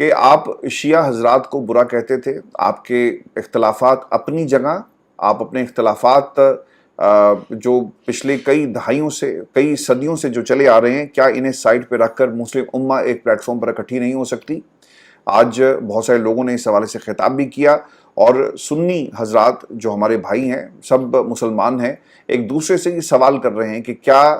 کہ آپ شیعہ حضرات کو برا کہتے تھے. آپ کے اختلافات اپنی جگہ، آپ اپنے اختلافات جو پچھلے کئی دہائیوں سے، کئی صدیوں سے جو چلے آ رہے ہیں، کیا انہیں سائڈ پہ رکھ کر مسلم امہ ایک پلیٹ فارم پر اکٹھی نہیں ہو سکتی؟ آج بہت سارے لوگوں نے اس حوالے سے خطاب بھی کیا، اور سنی حضرات جو ہمارے بھائی ہیں، سب مسلمان ہیں، ایک دوسرے سے یہ سوال کر رہے ہیں کہ کیا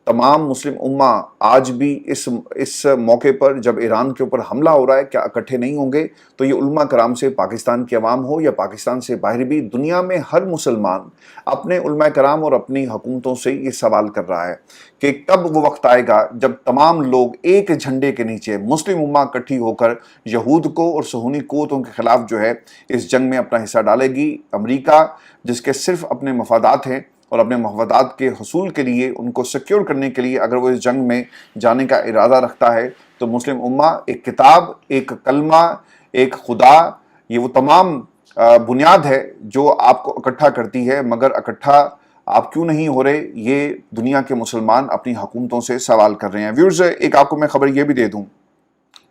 تمام مسلم امہ آج بھی اس موقع پر جب ایران کے اوپر حملہ ہو رہا ہے کیا اکٹھے نہیں ہوں گے؟ تو یہ علماء کرام سے پاکستان کے عوام ہو یا پاکستان سے باہر بھی، دنیا میں ہر مسلمان اپنے علماء کرام اور اپنی حکومتوں سے یہ سوال کر رہا ہے کہ کب وہ وقت آئے گا جب تمام لوگ ایک جھنڈے کے نیچے مسلم امہ اکٹھی ہو کر یہود کو اور صہیونی قوتوں کے خلاف جو ہے اس جنگ میں اپنا حصہ ڈالے گی. امریکہ جس کے صرف اپنے مفادات ہیں، اور اپنے مفادات کے حصول کے لیے، ان کو سیکیور کرنے کے لیے اگر وہ اس جنگ میں جانے کا ارادہ رکھتا ہے، تو مسلم امہ ایک کتاب، ایک کلمہ، ایک خدا، یہ وہ تمام بنیاد ہے جو آپ کو اکٹھا کرتی ہے. مگر اکٹھا آپ کیوں نہیں ہو رہے؟ یہ دنیا کے مسلمان اپنی حکومتوں سے سوال کر رہے ہیں. ویورز، ایک آپ کو میں خبر یہ بھی دے دوں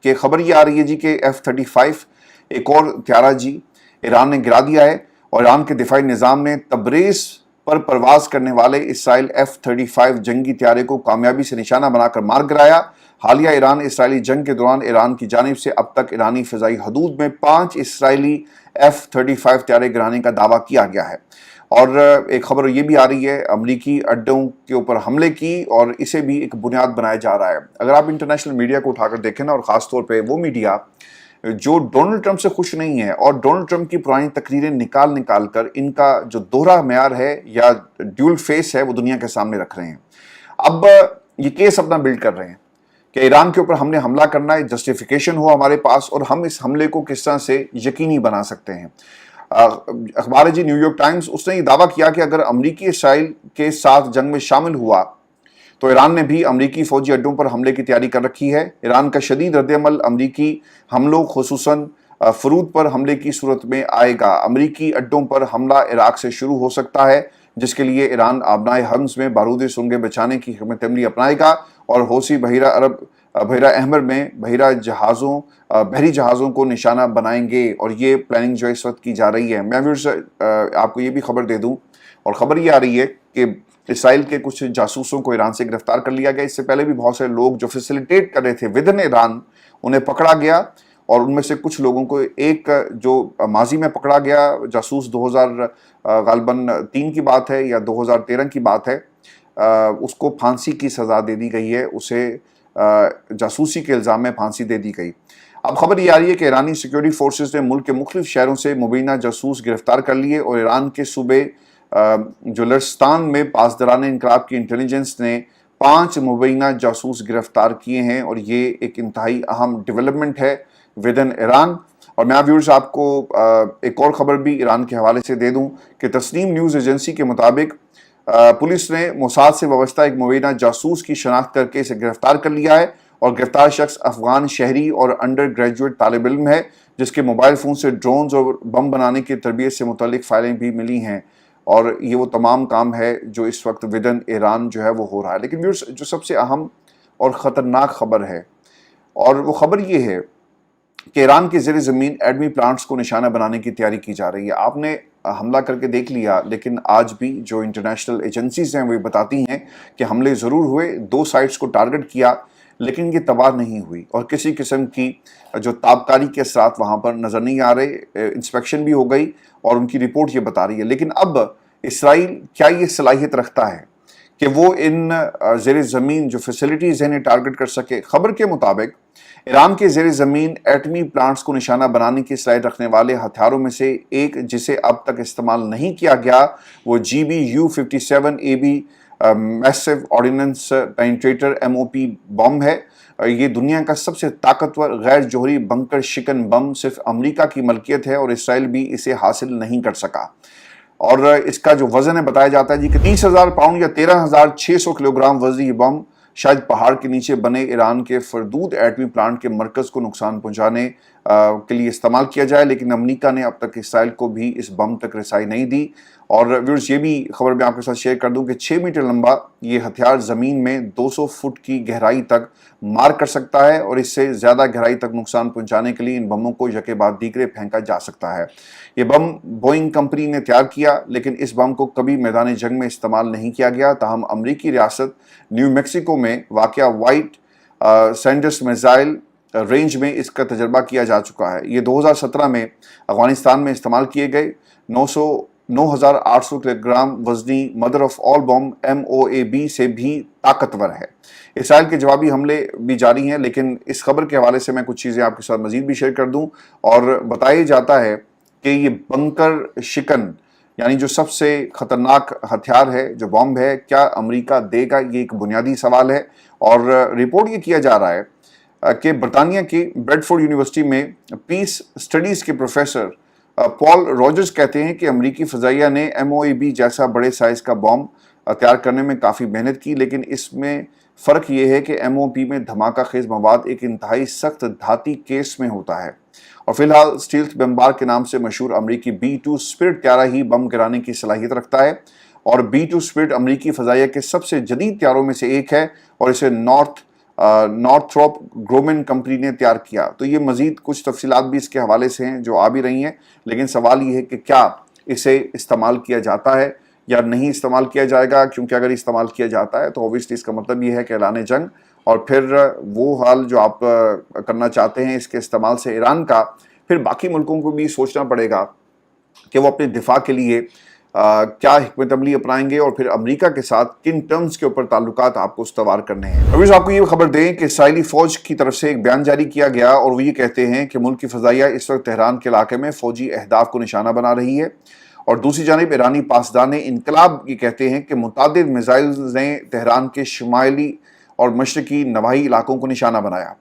کہ خبر یہ آ رہی ہے جی کہ F-35 ایک اور طیارہ جی ایران نے گرا دیا ہے، اور ایران کے دفاعی نظام نے تبریز پر پرواز کرنے والے اسرائیل F-35 جنگی طیارے کو کامیابی سے نشانہ بنا کر مار گرایا. حالیہ ایران اسرائیلی جنگ کے دوران ایران کی جانب سے اب تک ایرانی فضائی حدود میں 5 اسرائیلی F-35 طیارے گرانے کا دعویٰ کیا گیا ہے. اور ایک خبر یہ بھی آ رہی ہے امریکی اڈوں کے اوپر حملے کی، اور اسے بھی ایک بنیاد بنایا جا رہا ہے. اگر آپ انٹرنیشنل میڈیا کو اٹھا کر دیکھیں نا، اور خاص طور پہ وہ میڈیا جو ڈونلڈ ٹرمپ سے خوش نہیں ہے اور ڈونلڈ ٹرمپ کی پرانی تقریریں نکال کر ان کا جو دوہرا معیار ہے یا ڈیول فیس ہے وہ دنیا کے سامنے رکھ رہے ہیں. اب یہ کیس اپنا بلڈ کر رہے ہیں کہ ایران کے اوپر ہم نے حملہ کرنا ہے، جسٹیفیکیشن ہو ہمارے پاس، اور ہم اس حملے کو کس طرح سے یقینی بنا سکتے ہیں. اخبار جی نیو یارک ٹائمز، اس نے یہ دعویٰ کیا کہ اگر امریکی اسرائیل کے ساتھ جنگ میں شامل ہوا تو ایران نے بھی امریکی فوجی اڈوں پر حملے کی تیاری کر رکھی ہے. ایران کا شدید رد عمل امریکی حملوں، خصوصاً فرود پر حملے کی صورت میں آئے گا. امریکی اڈوں پر حملہ عراق سے شروع ہو سکتا ہے، جس کے لیے ایران آبنائے حمز میں بارودی سرنگیں بچانے کی حکمت عملی اپنائے گا، اور حوثی بحیرہ احمر میں بحری جہازوں کو نشانہ بنائیں گے. اور یہ پلاننگ جو اس وقت کی جا رہی ہے. میں آپ کو یہ بھی خبر دے دوں، اور خبر یہ آ رہی ہے کہ اسرائیل کے کچھ جاسوسوں کو ایران سے گرفتار کر لیا گیا. اس سے پہلے بھی بہت سارے لوگ جو فیسیلیٹیٹ کر رہے تھے ودن ایران، انہیں پکڑا گیا، اور ان میں سے کچھ لوگوں کو ایک جو ماضی میں پکڑا گیا جاسوس 2003 کی بات ہے یا 2013 کی بات ہے، اس کو پھانسی کی سزا دے دی گئی ہے، اسے جاسوسی کے الزام میں پھانسی دے دی گئی. اب خبر یہ آ رہی ہے کہ ایرانی سیکیورٹی فورسز نے ملک کے مختلف شہروں سے مبینہ جاسوس گرفتار کر لیے، اور ایران کے صوبے جو لرستان میں پاسداران انقلاب کی انٹیلیجنس نے 5 مبینہ جاسوس گرفتار کیے ہیں، اور یہ ایک انتہائی اہم ڈیولپمنٹ ہے ودن ایران. اور میں ویورز آپ کو ایک اور خبر بھی ایران کے حوالے سے دے دوں کہ تسنیم نیوز ایجنسی کے مطابق پولیس نے موساد سے وابستہ ایک مبینہ جاسوس کی شناخت کر کے اسے گرفتار کر لیا ہے، اور گرفتار شخص افغان شہری اور انڈر گریجویٹ طالب علم ہے، جس کے موبائل فون سے ڈرونز اور بم بنانے کی تربیت سے متعلق فائلیں بھی ملی ہیں. اور یہ وہ تمام کام ہے جو اس وقت ودن ایران جو ہے وہ ہو رہا ہے. لیکن ویورز، جو سب سے اہم اور خطرناک خبر ہے، اور وہ خبر یہ ہے کہ ایران کے زیر زمین ایٹمی پلانٹس کو نشانہ بنانے کی تیاری کی جا رہی ہے. آپ نے حملہ کر کے دیکھ لیا، لیکن آج بھی جو انٹرنیشنل ایجنسیز ہیں وہ بتاتی ہیں کہ حملے ضرور ہوئے، 2 سائٹس کو ٹارگٹ کیا، لیکن یہ تباہ نہیں ہوئی، اور کسی قسم کی جو تابکاری کے اثرات وہاں پر نظر نہیں آ رہے. انسپیکشن بھی ہو گئی، اور ان کی رپورٹ یہ بتا رہی ہے. لیکن اب اسرائیل کیا یہ صلاحیت رکھتا ہے کہ وہ ان زیر زمین جو فیسلٹیز ہیں انہیں ٹارگٹ کر سکے؟ خبر کے مطابق ایران کے زیر زمین ایٹمی پلانٹس کو نشانہ بنانے کی صلاحیت رکھنے والے ہتھیاروں میں سے ایک، جسے اب تک استعمال نہیں کیا گیا، وہ GBU-57AB میسو آرڈیننس پینیٹریٹر MOP بم ہے. یہ دنیا کا سب سے طاقتور غیر جوہری بنکر شکن بم صرف امریکہ کی ملکیت ہے، اور اسرائیل بھی اسے حاصل نہیں کر سکا. اور اس کا جو وزن ہے بتایا جاتا ہے جی کہ 30,000 پاؤنڈ یا 13,600 کلو گرام وزنی یہ بم شاید پہاڑ کے نیچے بنے ایران کے فردود ایٹمی پلانٹ کے مرکز کو نقصان پہنچانے کے لیے استعمال کیا جائے. لیکن امریکہ نے اب تک اسرائیل کو بھی اس بم تک رسائی نہیں دی، اور ویورز یہ بھی خبر میں آپ کے ساتھ شیئر کر دوں کہ 6 میٹر لمبا یہ ہتھیار زمین میں 200 فٹ کی گہرائی تک مار کر سکتا ہے اور اس سے زیادہ گہرائی تک نقصان پہنچانے کے لیے ان بموں کو یکے بعد دیگرے پھینکا جا سکتا ہے۔ یہ بم بوئنگ کمپنی نے تیار کیا لیکن اس بم کو کبھی میدان جنگ میں استعمال نہیں کیا گیا، تاہم امریکی ریاست نیو میکسیکو میں واقع وائٹ سینڈرس میزائل رینج میں اس کا تجربہ کیا جا چکا ہے۔ یہ 2017 میں افغانستان میں استعمال کیے گئے 9,800 کلو گرام وزنی mother of all bomb MOAB سے بھی طاقتور ہے۔ اسرائیل کے جوابی حملے بھی جاری ہیں، لیکن اس خبر کے حوالے سے میں کچھ چیزیں آپ کے ساتھ مزید بھی شیئر کر دوں۔ اور بتایا جاتا ہے کہ یہ بنکر شکن یعنی جو سب سے خطرناک ہتھیار ہے، جو بم ہے، کیا امریکہ دے گا؟ یہ ایک بنیادی سوال ہے۔ اور رپورٹ یہ کیا جا رہا ہے کہ برطانیہ کی بریڈ فورڈ یونیورسٹی میں پیس اسٹڈیز کے پروفیسر پال روجرز کہتے ہیں کہ امریکی فضائیہ نے MOAB جیسا بڑے سائز کا بم تیار کرنے میں کافی محنت کی، لیکن اس میں فرق یہ ہے کہ MOAB میں دھماکہ خیز مواد ایک انتہائی سخت دھاتی کیس میں ہوتا ہے، اور فی الحال اسٹیلتھ بمبار کے نام سے مشہور امریکی B-2 اسپرٹ طیارہ ہی بم گرانے کی صلاحیت رکھتا ہے، اور B-2 اسپرٹ امریکی فضائیہ کے سب سے جدید طیاروں میں سے ایک ہے اور اسے نارتھروپ گرومن کمپنی نے تیار کیا۔ تو یہ مزید کچھ تفصیلات بھی اس کے حوالے سے ہیں جو آ بھی رہی ہیں، لیکن سوال یہ ہے کہ کیا اسے استعمال کیا جاتا ہے یا نہیں استعمال کیا جائے گا، کیونکہ اگر استعمال کیا جاتا ہے تو اوبویسلی اس کا مطلب یہ ہے کہ اعلان جنگ، اور پھر وہ حال جو آپ کرنا چاہتے ہیں اس کے استعمال سے ایران کا، پھر باقی ملکوں کو بھی سوچنا پڑے گا کہ وہ اپنے دفاع کے لیے کیا حکمت عملی اپنائیں گے اور پھر امریکہ کے ساتھ کن ٹرمز کے اوپر تعلقات آپ کو استوار کرنے ہیں۔ ابھی آپ کو یہ خبر دیں کہ اسرائیلی فوج کی طرف سے ایک بیان جاری کیا گیا اور وہ یہ کہتے ہیں کہ ملک کی فضائیہ اس وقت تہران کے علاقے میں فوجی اہداف کو نشانہ بنا رہی ہے، اور دوسری جانب ایرانی پاسدان انقلاب یہ کہتے ہیں کہ متعدد میزائلز نے تہران کے شمالی اور مشرقی نواحی علاقوں کو نشانہ بنایا۔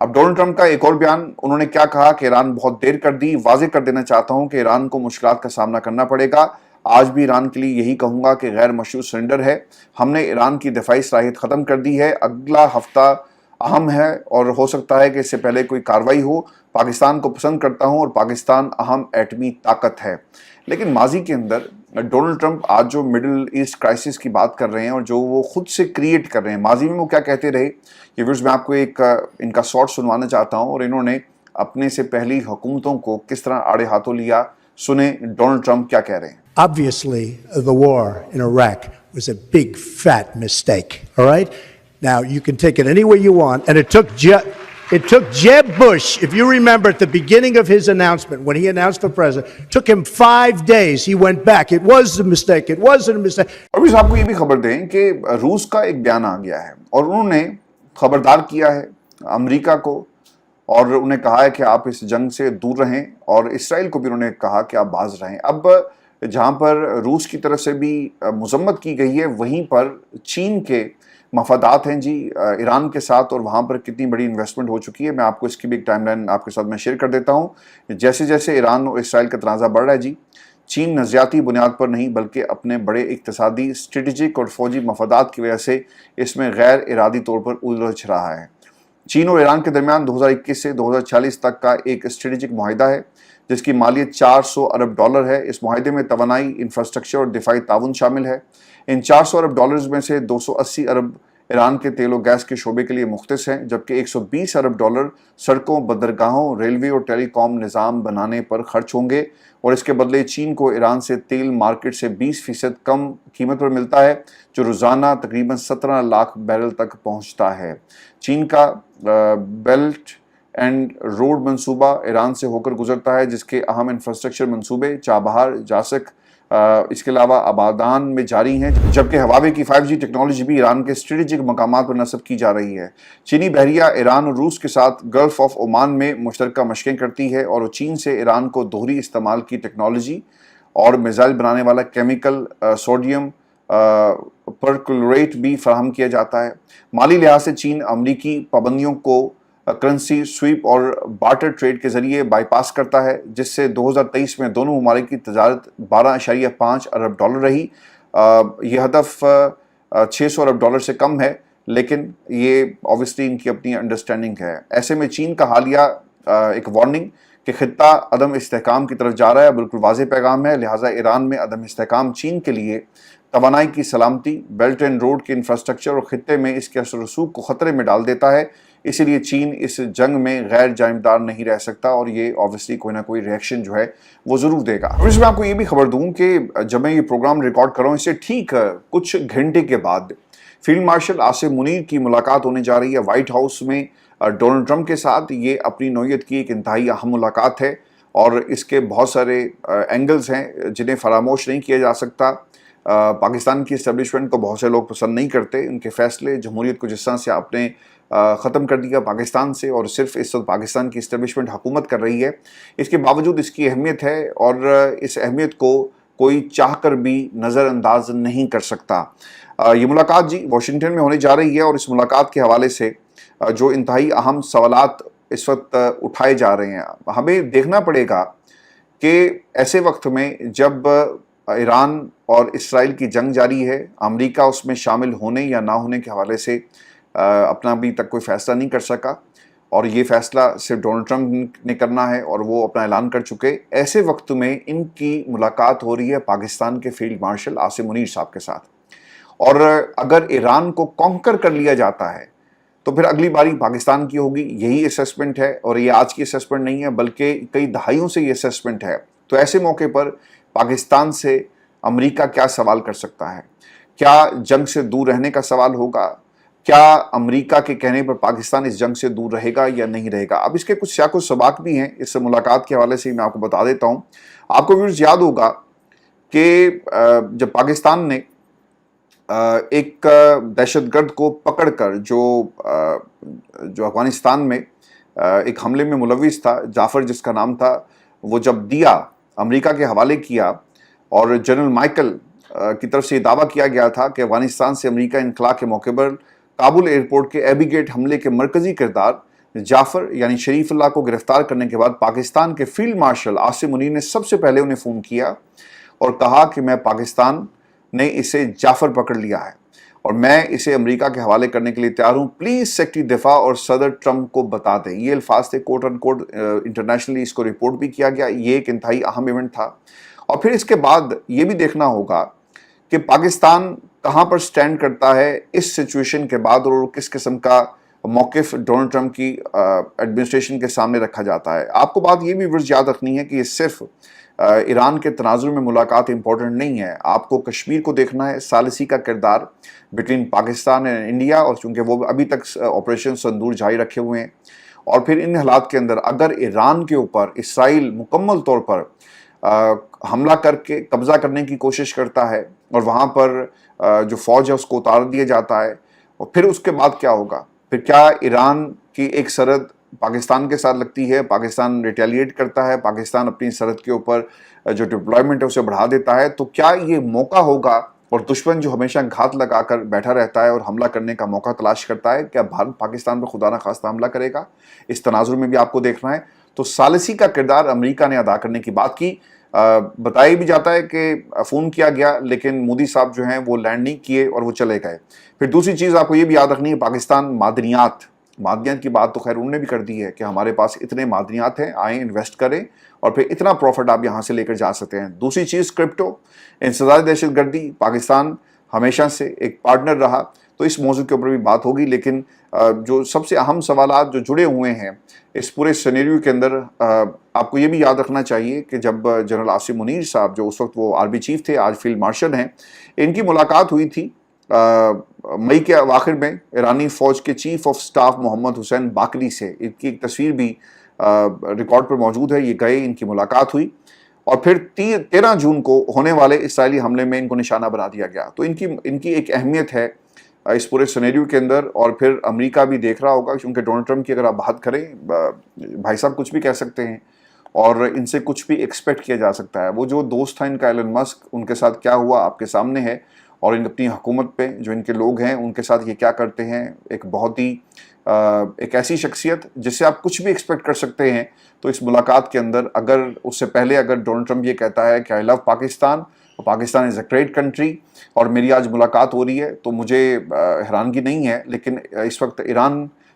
اب ڈونلڈ ٹرمپ کا ایک اور بیان، انہوں نے کیا کہا کہ ایران بہت دیر کر دی، واضح کر دینا چاہتا ہوں کہ ایران کو مشکلات کا سامنا کرنا پڑے گا، آج بھی ایران کے لیے یہی کہوں گا کہ غیر مشروط سرنڈر ہے، ہم نے ایران کی دفاعی صلاحیت ختم کر دی ہے، اگلا ہفتہ اہم ہے اور ہو سکتا ہے کہ اس سے پہلے کوئی کارروائی ہو، پاکستان کو پسند کرتا ہوں اور پاکستان اہم ایٹمی طاقت ہے۔ لیکن ماضی کے اندر ڈونلڈ ٹرمپ آج جو مڈل ایسٹ کرائسس کی بات کر رہے ہیں اور جو وہ خود سے کریٹ کر رہے ہیں، ماضی میں وہ کیا کہتے رہے، یہ ویڈیوز میں آپ کو ایک ان کا شارٹ سنوانا چاہتا ہوں، اور انہوں نے اپنے سے پہلی حکومتوں کو کس طرح آڑے ہاتھوں لیا۔ سنیں ڈونلڈ ٹرمپ کیا کہہ رہے ہیں۔ Obviously, the war in Iraq was a big, fat mistake, all right? Now, you can take it any way you want, and it took Jeb Bush, if you remember at the beginning of his announcement, when he announced for president, it took him 5 days. He went back. It was a mistake. It wasn't a mistake. اور بھی آپ کو یہ بھی خبر دیں کہ روس کا ایک بیان آ گیا ہے اور انہوں نے خبردار کیا ہے امریکہ کو، اور انہوں نے کہا ہے کہ آپ اس جنگ سے دور رہیں، اور اسرائیل کو بھی انہوں نے کہا کہ آپ باز رہیں۔ اب جہاں پر روس کی طرف سے بھی مذمت کی گئی ہے، وہیں پر چین کے مفادات ہیں جی ایران کے ساتھ، اور وہاں پر کتنی بڑی انویسٹمنٹ ہو چکی ہے، میں آپ کو اس کی بھی ایک ٹائم لائن آپ کے ساتھ میں شیئر کر دیتا ہوں۔ جیسے جیسے ایران اور اسرائیل کا تنازع بڑھ رہا ہے جی، چین نظریاتی بنیاد پر نہیں بلکہ اپنے بڑے اقتصادی، اسٹریٹجک اور فوجی مفادات کی وجہ سے اس میں غیر ارادی طور پر الجھ رہا ہے۔ چین اور ایران کے درمیان 2021 سے 2046 تک کا ایک اسٹریٹجک معاہدہ ہے جس کی مالیت $400 ارب ہے۔ اس معاہدے میں توانائی، انفراسٹرکچر اور دفاعی تعاون شامل ہے۔ ان $400 ارب میں سے $280 ارب ایران کے تیل و گیس کے شعبے کے لیے مختص ہیں، جبکہ $120 ارب سڑکوں، بندرگاہوں، ریلوے اور ٹیلی کام نظام بنانے پر خرچ ہوں گے، اور اس کے بدلے چین کو ایران سے تیل مارکیٹ سے 20% کم قیمت پر ملتا ہے، جو روزانہ تقریباً 17 لاکھ بیرل تک پہنچتا ہے۔ چین کا بیلٹ اینڈ روڈ منصوبہ ایران سے ہو کر گزرتا ہے، جس کے اہم انفراسٹرکچر منصوبے چابہار، جاسک، اس کے علاوہ آبادان میں جاری ہیں، جبکہ ہواوے کی 5G ٹیکنالوجی بھی ایران کے اسٹریٹجک مقامات پر نصب کی جا رہی ہے۔ چینی بحریہ ایران اور روس کے ساتھ گلف آف عمان میں مشترکہ مشقیں کرتی ہے، اور چین سے ایران کو دوہری استعمال کی ٹیکنالوجی اور میزائل بنانے والا کیمیکل سوڈیم پرکلوریٹ بھی فراہم کیا جاتا ہے۔ مالی لحاظ سے چین امریکی پابندیوں کو کرنسی سویپ اور بارٹر ٹریڈ کے ذریعے بائی پاس کرتا ہے، جس سے 2023 میں دونوں ممالک کی تجارت $12.5 ارب رہی۔ یہ ہدف $600 ارب سے کم ہے، لیکن یہ obviously ان کی اپنی انڈرسٹینڈنگ ہے۔ ایسے میں چین کا حالیہ ایک وارننگ کہ خطہ عدم استحکام کی طرف جا رہا ہے، بالکل واضح پیغام ہے، لہٰذا ایران میں عدم استحکام چین کے لیے توانائی کی سلامتی، بیلٹ اینڈ روڈ کے انفراسٹرکچر اور خطے میں اس کے اثر و رسوخ کو خطرے میں ڈال دیتا ہے، اسی لیے چین اس جنگ میں غیر جانبدار نہیں رہ سکتا اور یہ آبویسلی کوئی نہ کوئی ریئیکشن جو ہے وہ ضرور دے گا۔ اور اس میں آپ کو یہ بھی خبر دوں کہ جب میں یہ پروگرام ریکارڈ کر رہا ہوں اس سے ٹھیک کچھ گھنٹے کے بعد فیلڈ مارشل عاصم منیر کی ملاقات ہونے جا رہی ہے وائٹ ہاؤس میں ڈونلڈ ٹرمپ کے ساتھ۔ یہ اپنی نوعیت کی ایک انتہائی اہم ملاقات ہے اور اس کے بہت سارے اینگلز ہیں جنہیں فراموش نہیں کیا جا سکتا۔ پاکستان کی اسٹیبلشمنٹ کو بہت سے لوگ پسند نہیں کرتے، ان کے فیصلے جمہوریت کو جس طرح سے آپ نے ختم کر دیا پاکستان سے اور صرف اس وقت پاکستان کی اسٹیبلشمنٹ حکومت کر رہی ہے، اس کے باوجود اس کی اہمیت ہے اور اس اہمیت کو کوئی چاہ کر بھی نظر انداز نہیں کر سکتا۔ یہ ملاقات جی واشنگٹن میں ہونے جا رہی ہے اور اس ملاقات کے حوالے سے جو انتہائی اہم سوالات اس وقت اٹھائے جا رہے ہیں، ہمیں دیکھنا پڑے گا کہ ایسے وقت میں جب ایران اور اسرائیل کی جنگ جاری ہے، امریکہ اس میں شامل ہونے یا نہ ہونے کے حوالے سے اپنا ابھی تک کوئی فیصلہ نہیں کر سکا اور یہ فیصلہ صرف ڈونلڈ ٹرمپ نے کرنا ہے اور وہ اپنا اعلان کر چکے۔ ایسے وقت میں ان کی ملاقات ہو رہی ہے پاکستان کے فیلڈ مارشل عاصم منیر صاحب کے ساتھ، اور اگر ایران کو کانکر کر لیا جاتا ہے تو پھر اگلی باری پاکستان کی ہوگی، یہی اسیسمنٹ ہے اور یہ آج کی اسیسمنٹ نہیں ہے بلکہ کئی دہائیوں سے یہ اسیسمنٹ ہے۔ تو ایسے موقع پر پاکستان سے امریکہ کیا سوال کر سکتا ہے؟ کیا جنگ سے دور رہنے کا سوال ہوگا؟ کیا امریکہ کے کہنے پر پاکستان اس جنگ سے دور رہے گا یا نہیں رہے گا؟ اب اس کے کچھ سیاق و سباق بھی ہیں، اس ملاقات کے حوالے سے میں آپ کو بتا دیتا ہوں۔ آپ کو ویورز یاد ہوگا کہ جب پاکستان نے ایک دہشت گرد کو پکڑ کر جو افغانستان میں ایک حملے میں ملوث تھا، جعفر جس کا نام تھا، وہ جب دیا امریکہ کے حوالے کیا اور جنرل مائیکل کی طرف سے یہ دعویٰ کیا گیا تھا کہ افغانستان سے امریکہ انخلا کے موقع پر کابل ایئرپورٹ کے ایبی گیٹ حملے کے مرکزی کردار جعفر یعنی شریف اللہ کو گرفتار کرنے کے بعد پاکستان کے فیلڈ مارشل عاصم منیر نے سب سے پہلے انہیں فون کیا اور کہا کہ میں پاکستان نے اسے جعفر پکڑ لیا ہے اور میں اسے امریکہ کے حوالے کرنے کے لیے تیار ہوں، پلیز سیکرٹری دفاع اور صدر ٹرمپ کو بتا دیں۔ یہ الفاظ تھے، کوٹ ان کوٹ، انٹرنیشنلی اس کو رپورٹ بھی کیا گیا۔ یہ ایک انتہائی اہم ایونٹ تھا۔ اور پھر اس کے بعد یہ بھی دیکھنا ہوگا کہ پاکستان کہاں پر سٹینڈ کرتا ہے اس سچویشن کے بعد اور کس قسم کا موقف ڈونلڈ ٹرمپ کی ایڈمنسٹریشن کے سامنے رکھا جاتا ہے۔ آپ کو بات یہ بھی ورز یاد رکھنی ہے کہ یہ صرف ایران کے تناظر میں ملاقات امپورٹنٹ نہیں ہے، آپ کو کشمیر کو دیکھنا ہے، ثالثی کا کردار بٹوین پاکستان اور انڈیا، اور چونکہ وہ ابھی تک آپریشن سندور جاری رکھے ہوئے ہیں، اور پھر ان حالات کے اندر اگر ایران کے اوپر اسرائیل مکمل طور پر حملہ کر کے قبضہ کرنے کی کوشش کرتا ہے اور وہاں پر جو فوج ہے اس کو اتار دیا جاتا ہے، اور پھر اس کے بعد کیا ہوگا؟ پھر کیا ایران کی ایک سرحد پاکستان کے ساتھ لگتی ہے، پاکستان ریٹیلیٹ کرتا ہے، پاکستان اپنی سرحد کے اوپر جو ڈپلائمنٹ ہے اسے بڑھا دیتا ہے، تو کیا یہ موقع ہوگا؟ اور دشمن جو ہمیشہ گھات لگا کر بیٹھا رہتا ہے اور حملہ کرنے کا موقع تلاش کرتا ہے، کیا بھارت پاکستان پر خدا نہ خواستہ حملہ کرے گا؟ اس تناظر میں بھی آپ کو دیکھنا ہے۔ تو ثالثی کا کردار امریکہ نے ادا کرنے کی بات کی۔ بتایا بھی جاتا ہے کہ فون کیا گیا لیکن مودی صاحب جو ہیں وہ لینڈ نہیں کیے اور وہ چلے گئے۔ پھر دوسری چیز آپ کو یہ بھی یاد رکھنی ہے، پاکستان معدنیات کی بات تو خیر انہوں نے بھی کر دی ہے کہ ہمارے پاس اتنے معدنیات ہیں، آئیں انویسٹ کریں اور پھر اتنا پروفٹ آپ یہاں سے لے کر جا سکتے ہیں۔ دوسری چیز کرپٹو، انسداد دہشت گردی، پاکستان ہمیشہ سے ایک پارٹنر رہا، تو اس موضوع کے اوپر بھی بات ہوگی۔ لیکن جو سب سے اہم سوالات جو جڑے ہوئے ہیں اس پورے سینیریو کے اندر، آپ کو یہ بھی یاد رکھنا چاہیے کہ جب جنرل عاصم منیر صاحب جو اس وقت وہ آرمی چیف تھے، آج فیلڈ مارشل ہیں، ان کی ملاقات ہوئی تھی مئی کے اواخر میں ایرانی فوج کے چیف آف سٹاف محمد حسین باقری سے۔ ان کی ایک تصویر بھی ریکارڈ پر موجود ہے، یہ گئے، ان کی ملاقات ہوئی اور پھر 13 جون کو ہونے والے اسرائیلی حملے میں ان کو نشانہ بنا دیا گیا۔ تو ان کی ایک اہمیت ہے اس پورے سینیریو کے اندر، اور پھر امریکہ بھی دیکھ رہا ہوگا کیونکہ ڈونلڈ ٹرمپ کی اگر آپ بات کریں، بھائی صاحب کچھ بھی کہہ سکتے ہیں اور ان سے کچھ بھی ایکسپیکٹ کیا جا سکتا ہے۔ وہ جو دوست تھا ان کا ایلن مسک، ان کے ساتھ کیا ہوا آپ کے سامنے ہے، اور ان اپنی حکومت پہ جو ان کے لوگ ہیں ان کے ساتھ یہ کیا کرتے ہیں، ایک بہت ہی ایک ایسی شخصیت جس سے آپ کچھ بھی ایکسپیکٹ کر سکتے ہیں۔ تو اس ملاقات کے اندر اگر اس سے پہلے اگر ڈونلڈ ٹرمپ یہ کہتا ہے کہ آئی لو پاکستان، پاکستان از اے گریٹ کنٹری، اور میری آج ملاقات ہو رہی ہے، تو مجھے حیرانگی نہیں ہے۔ لیکن اس وقت ایران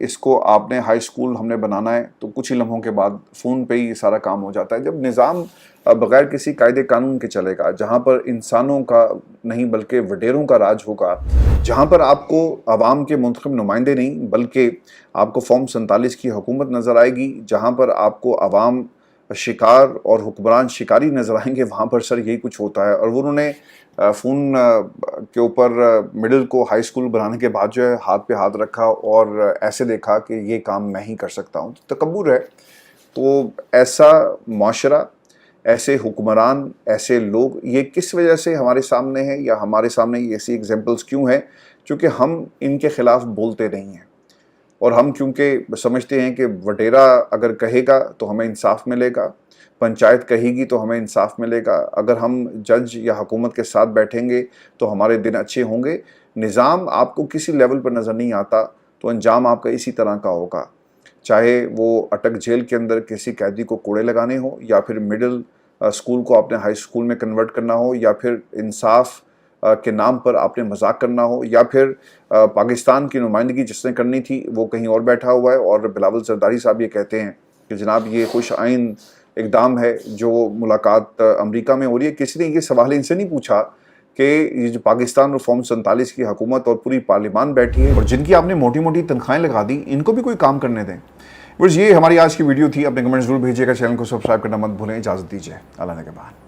اس کو آپ نے ہائی اسکول ہم نے بنانا ہے تو کچھ ہی لمحوں کے بعد فون پہ ہی یہ سارا کام ہو جاتا ہے. جب نظام بغیر کسی قاعدے قانون کے چلے گا, جہاں پر انسانوں کا نہیں بلکہ وڈیروں کا راج ہوگا, جہاں پر آپ کو عوام کے منتخب نمائندے نہیں بلکہ آپ کو فارم 47 کی حکومت نظر آئے گی, جہاں پر آپ کو عوام شکار اور حکمران شکاری نظر آئیں گے, وہاں پر سر یہی کچھ ہوتا ہے. اور وہ انہوں نے فون کے اوپر مڈل کو ہائی اسکول بنانے کے بعد جو ہے ہاتھ پہ ہاتھ رکھا اور ایسے دیکھا کہ یہ کام میں ہی کر سکتا ہوں. تکبر ہے. تو ایسا معاشرہ, ایسے حکمران, ایسے لوگ یہ کس وجہ سے ہمارے سامنے ہیں, یا ہمارے سامنے یہ ایسی ایگزامپلس کیوں ہیں؟ چونکہ ہم ان کے خلاف بولتے نہیں ہیں, اور ہم کیونکہ سمجھتے ہیں کہ وڈیرا اگر کہے گا تو ہمیں انصاف ملے گا, پنچایت کہے گی تو ہمیں انصاف ملے گا, اگر ہم جج یا حکومت کے ساتھ بیٹھیں گے تو ہمارے دن اچھے ہوں گے. نظام آپ کو کسی لیول پر نظر نہیں آتا تو انجام آپ کا اسی طرح کا ہوگا, چاہے وہ اٹک جیل کے اندر کسی قیدی کو کوڑے لگانے ہو, یا پھر مڈل اسکول کو آپ نے ہائی اسکول میں کنورٹ کرنا ہو, یا پھر انصاف کے نام پر آپ نے مذاق کرنا ہو, یا پھر پاکستان کی نمائندگی جس نے کرنی تھی وہ کہیں اور بیٹھا ہوا ہے. اور بلاول زرداری صاحب یہ کہتے ہیں کہ جناب یہ خوش آئین اقدام ہے جو ملاقات امریکہ میں ہو رہی ہے. کسی نے یہ سوال ان سے نہیں پوچھا کہ یہ جو پاکستان اور فارم 47 کی حکومت اور پوری پارلیمان بیٹھی ہے اور جن کی آپ نے موٹی موٹی تنخواہیں لگا دی, ان کو بھی کوئی کام کرنے دیں. بس یہ ہماری آج کی ویڈیو تھی. اپنے کمنٹ ضرور بھیجیے گا, چینل کو سبسکرائب کرنا مت بھولیں. اجازت دیجیے, اللہ نے کے بعد.